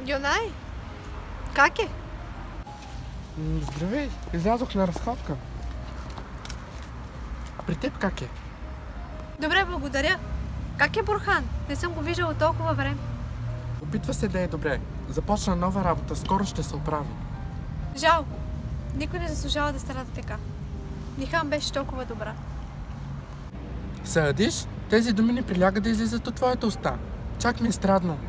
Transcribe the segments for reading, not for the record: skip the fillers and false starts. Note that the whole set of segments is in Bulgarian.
Гюнай, как е? Здравей, излязох на разходка. При теб как е? Добре, благодаря. Как е Бурхан? Не съм го виждала толкова време. Опитва се да е добре. Започна нова работа, скоро ще се оправи. Жалко. Никой не заслужава да страда така. Нихан беше толкова добра. Съдиш? Тези думи не приляга да излизат от твоята уста. Чак ми е страдно.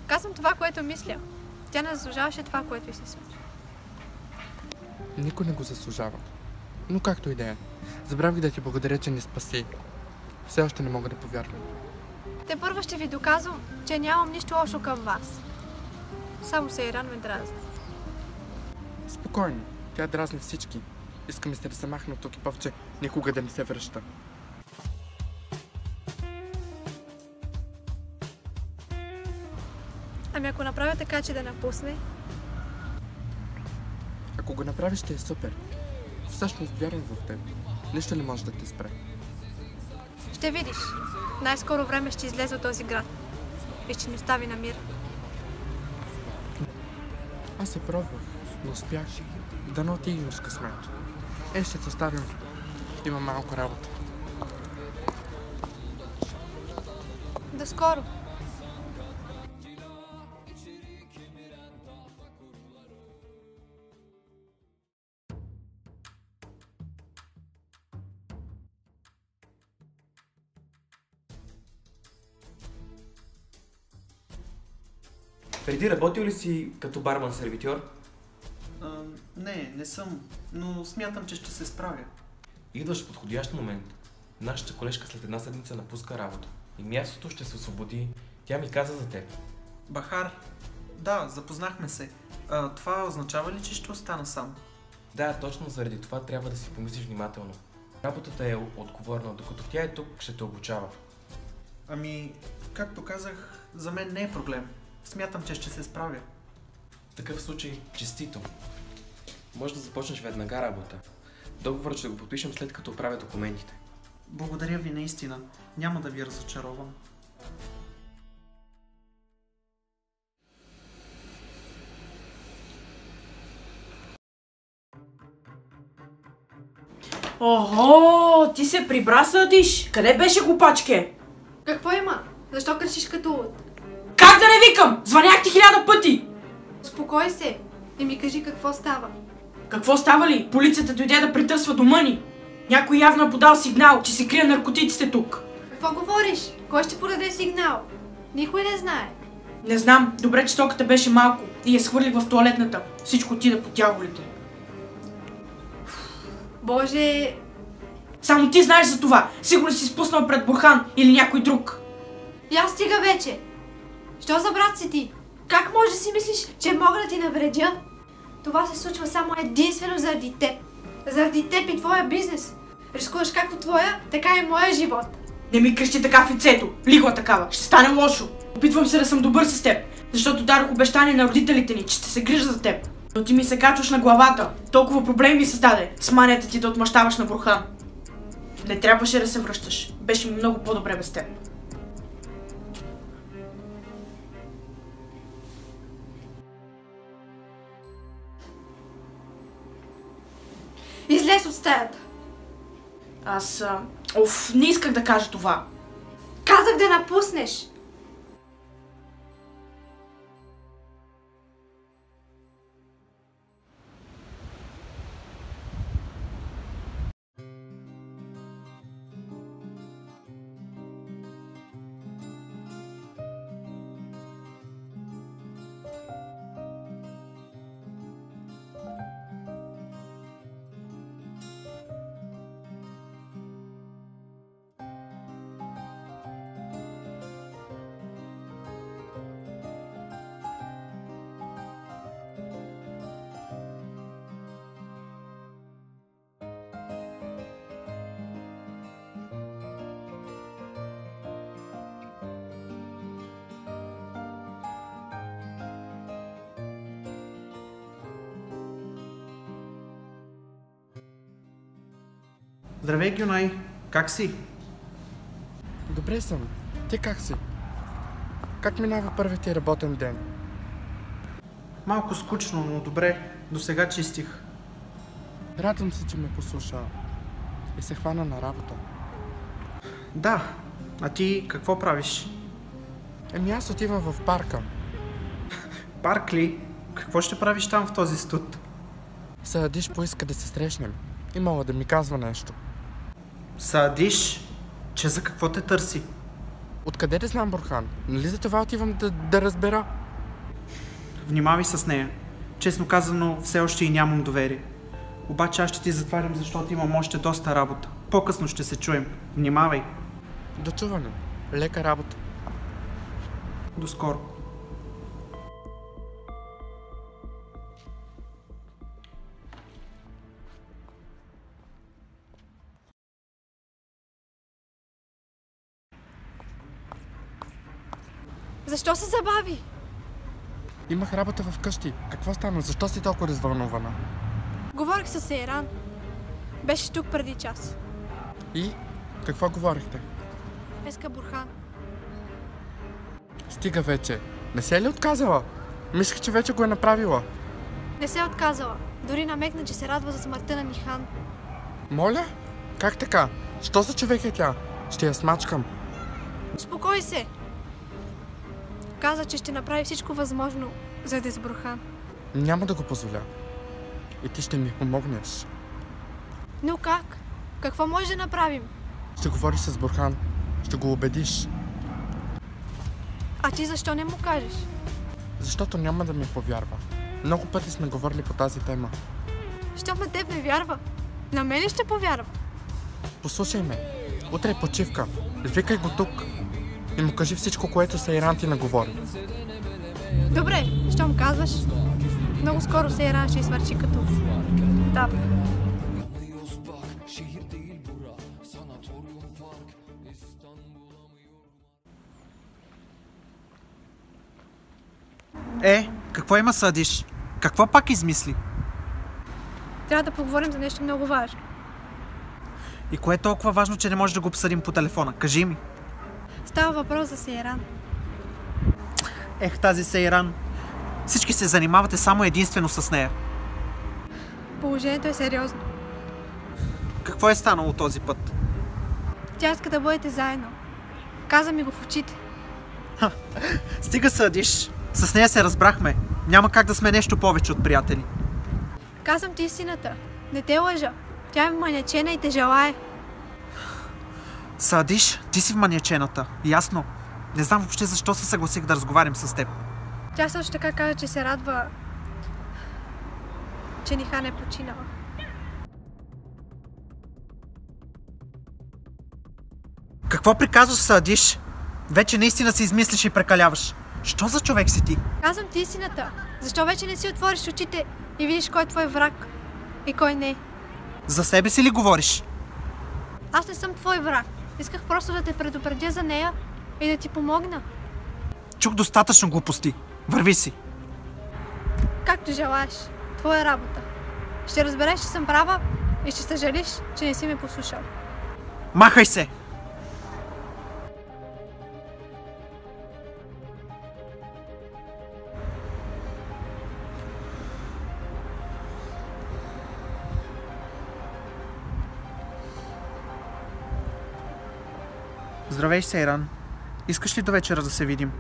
Казвам това, което мисля. Тя не заслужаваше това, което й се случи. Никой не го заслужава. Но както и да е. Забравих да ти благодаря, че ни спаси. Все още не мога да повярвам. Те първо ще ви доказвам, че нямам нищо лошо към вас. Само Сейран ме дразни. Спокойно. Тя дразни всички. Искам се да се махна от тук и повече никога да не се връща. Ами ако направя така, че да напусне? Ако го направиш, ще е супер. Всъщност вярвам в теб. Нищо не може да те спре. Ще видиш. В най-скоро време ще излезе от този град. И ще ни остави на мир. Аз се пробвах, но успях. Дано ти имаш късмет. Ще те оставим. Има малко работа. До скоро. Преди работил ли си като барман-сервитьор? Не съм, но смятам, че ще се справя. Идваш в подходящ момент. Нашата колежка след една седмица напуска работа и мястото ще се освободи. Тя ми каза за теб. Бахар, да, запознахме се. Това означава ли, че ще остана сам? Да, точно заради това трябва да си помислиш внимателно. Работата е отговорна, докато тя е тук, ще те обучава. Ами, както казах, за мен не е проблем. Смятам, че ще се справя. В такъв случай, честито. Може да започнеш веднага работа. Договорът ще го подпишем след като оправя документите. Благодаря ви наистина. Няма да ви разочаровам. Охо, ти се прибра, Съдиш. Къде беше глупачке? Какво има? Защо крещиш като луд? Как да не викам? Звънях ти 1000 пъти! Успокой се и ми кажи какво става. Какво става ли? Полицията дойде да притърсва дома ни. Някой явно е подал сигнал, че се крие наркотиците тук. Какво говориш? Кой ще подаде сигнал? Никой не знае. Не знам, добре, че стоката беше малко и я схвърлих в тоалетната. Всичко отида по дяволите. Боже... Само ти знаеш за това. Сигурно си спуснал пред Бурхан или някой друг. Я стига вече! Що за брат си ти? Как може да си мислиш, че мога да ти навредя? Това се случва само единствено заради теб. Заради теб и твоя бизнес. Рискуваш както твоя, така и моя живот. Не ми крещи така в лицето. Лигла такава. Ще стане лошо. Опитвам се да съм добър с теб, защото дадох обещание на родителите ни, че ще се грижа за теб. Но ти ми се качваш на главата. Толкова проблеми ми създаде с манията ти да отмъщаваш на Бурхан. Не трябваше да се връщаш. Беше ми много по-добре без теб. Излез от стаята. Не исках да кажа това. Казах да напуснеш. Здравей, Гюнай! Как си? Добре съм. Ти как си? Как минава първият ти работен ден? Малко скучно, но добре. До сега чистих. Радвам се, че ме послуша и се хвана на работа. Да, а ти какво правиш? Аз отивам в парка. Парк ли? Какво ще правиш там в този студ? Саадиш поиска да се срещнем и мога да ми казва нещо. Саадиш? Че за какво те търси? Откъде да знам, Бурхан? Нали за това отивам да разбера? Внимавай с нея. Честно казано, все още и нямам доверие. Обаче аз ще ти затварям, защото имам още доста работа. По-късно ще се чуем. Внимавай. До чуване. Лека работа. До скоро. Защо се забави? Имах работа вкъщи. Какво стана? Защо си толкова развълнувана? Говорих с Сейран. Беше тук преди час. И? Какво говорихте? Днеска Бурхан. Стига вече. Не се е ли отказала? Мислех, че вече го е направила. Не се е отказала. Дори намекна, че се радва за смъртта на Нихан. Моля? Как така? Що за човек е тя? Ще я смачкам. Успокой се! Каза, че ще направи всичко възможно, за да е с Бурхан. Няма да го позволя. И ти ще ми помогнеш. Но как? Какво може да направим? Ще говориш с Бурхан. Ще го убедиш. А ти защо не му кажеш? Защото няма да ми повярва. Много пъти сме говорили по тази тема. Щом на теб не вярва, на мен ли ще повярва? Послушай ме. Утре е почивка. Викай го тук. И му кажи всичко, което Сейран ти наговори. Добре, щом казваш, много скоро Сейран ще свърши като тап. Какво има Саадиш? Какво пак измисли? Трябва да поговорим за нещо много важно. И кое е толкова важно, че не може да го обсъдим по телефона? Кажи ми. Става въпрос за Сейран. Тази Сейран. Всички се занимавате само единствено с нея. Положението е сериозно. Какво е станало този път? Тя иска да бъдете заедно. Каза ми го в очите. Стига Саадиш. С нея се разбрахме. Няма как да сме нещо повече от приятели. Казвам ти истината. Не те лъжа. Тя е манячена и те желае. Саадиш, ти си в манячената. Ясно. Не знам въобще защо се съгласих да разговарям с теб. Тя също така каза, че се радва, че Нихан е починала. Какво приказваш, Саадиш? Вече наистина си измислиш и прекаляваш. Що за човек си ти? Казвам ти истината. Защо вече не си отвориш очите и видиш кой е твой враг и кой не? За себе си ли говориш? Аз не съм твой враг. Исках просто да те предупредя за нея и да ти помогна. Чух достатъчно глупости. Върви си. Както желаеш. Твоя работа. Ще разбереш, че съм права и ще съжалиш, че не си ме послушал. Махай се! Здравей, Сейран. Искаш ли до вечера да се видим?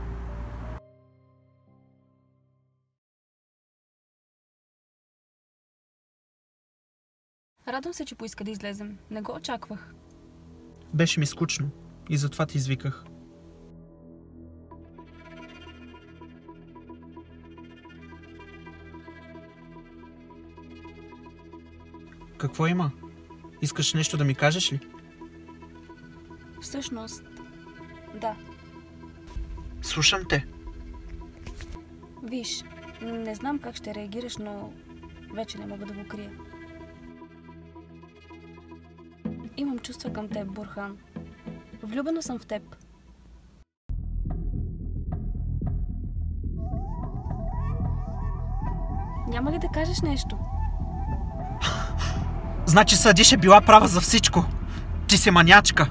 Радвам се, че поиска да излезем. Не го очаквах. Беше ми скучно и затова ти извиках. Какво има? Искаш нещо да ми кажеш ли? Всъщност, да. Слушам те. Виж, не знам как ще реагираш, но вече не мога да го крия. Имам чувства към теб, Бурхан. Влюбена съм в теб. Няма ли да кажеш нещо? Значи Саадиш е била права за всичко. Ти си манячка.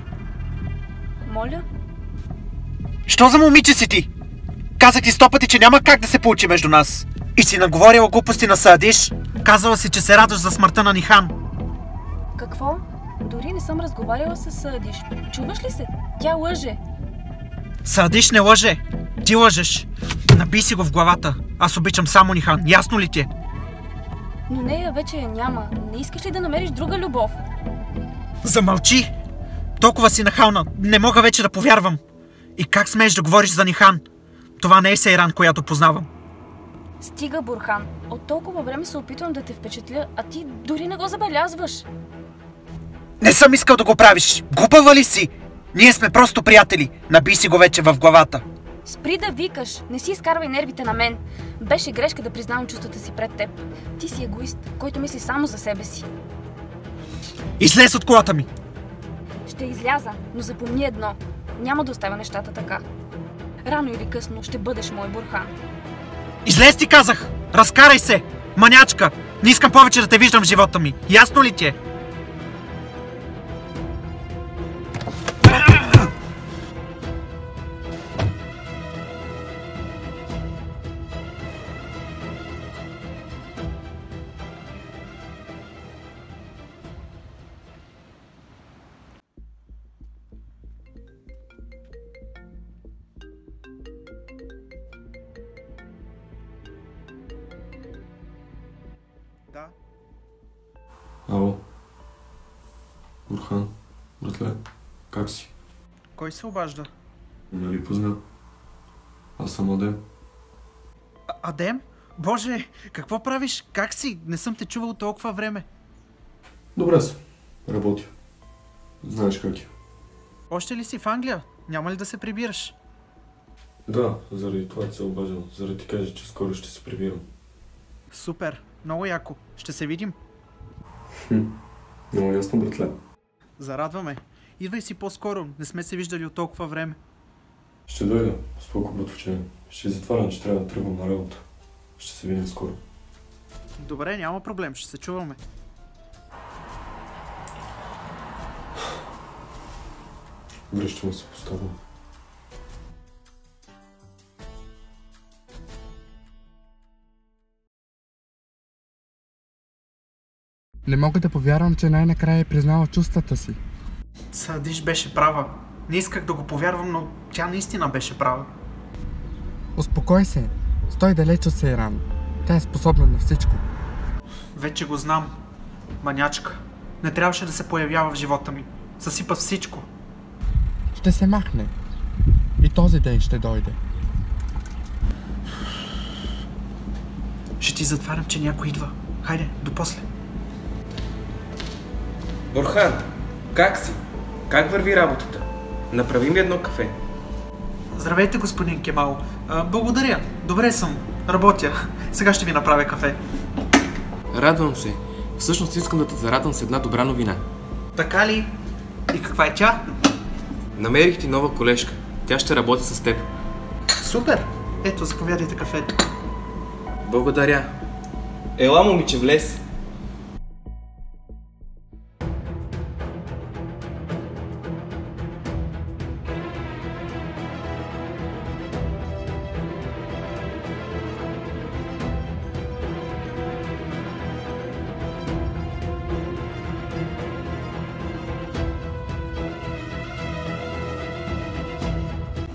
Моля? Що за момиче си ти? Казах ти 100 пъти, че няма как да се получи между нас. И си наговорила глупости на Саадиш. Казала си, че се радваш за смъртта на Нихан. Какво? Дори не съм разговаряла с Саадиш. Чуваш ли се? Тя лъже. Саадиш не лъже. Ти лъжеш. Наби си го в главата. Аз обичам само Нихан. Ясно ли ти е? Но нея вече я няма. Не искаш ли да намериш друга любов? Замълчи! Толкова си нахална. Не мога вече да повярвам. И как смееш да говориш за Нихан? Това не е Сейран, която познавам. Стига, Бурхан. От толкова време се опитвам да те впечатля, а ти дори не го забелязваш. Не съм искал да го правиш. Глупава ли си? Ние сме просто приятели. Наби си го вече в главата. Спри да викаш. Не си изкарвай нервите на мен. Беше грешка да признавам чувствата си пред теб. Ти си егоист, който мисли само за себе си. Излез от колата ми! Ще изляза, но запомни едно. Няма да оставя нещата така. Рано или късно ще бъдеш мой Бурхан. Излез, ти казах! Разкарай се! Манячка! Не искам повече да те виждам в живота ми. Ясно ли ти е? Да. Ало. Бурхан, братле, как си? Кой се обажда? Нали позна? Аз съм Адем. Адем? Боже, какво правиш? Как си? Не съм те чувал толкова време. Добре съм. Работя. Знаеш как е. Още ли си в Англия? Няма ли да се прибираш? Да, заради това се обаждам. Заради ти кажа, че скоро ще се прибирам. Супер, много яко. Ще се видим. Много ясно, братле. Зарадваме. Идвай си по-скоро. Не сме се виждали от толкова време. Ще дойда. Споко, братовче. Ще затварям, че трябва да тръгвам на работа. Ще се видим скоро. Добре, няма проблем. Ще се чуваме. Връщам се поставам. Не мога да повярвам, че най-накрая е признала чувствата си. Саадиш беше права. Не исках да го повярвам, но тя наистина беше права. Успокой се. Стой далеч от Сейран. Тя е способна на всичко. Вече го знам. Манячка. Не трябваше да се появява в живота ми. Съсипа всичко. Ще се махне. И този ден ще дойде. Ще ти затварям, че някой идва. Хайде, до после. Бурхан, как си? Как върви работата? Направи ми едно кафе. Здравейте, господин Кемал. Благодаря. Добре съм. Работя. Сега ще ви направя кафе. Радвам се. Всъщност искам да те зарадвам с една добра новина. Така ли? И каква е тя? Намерих ти нова колежка. Тя ще работи с теб. Супер! Ето, заповядайте кафето. Благодаря. Ела, момиче, влез.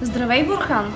Здравей, Бурхан!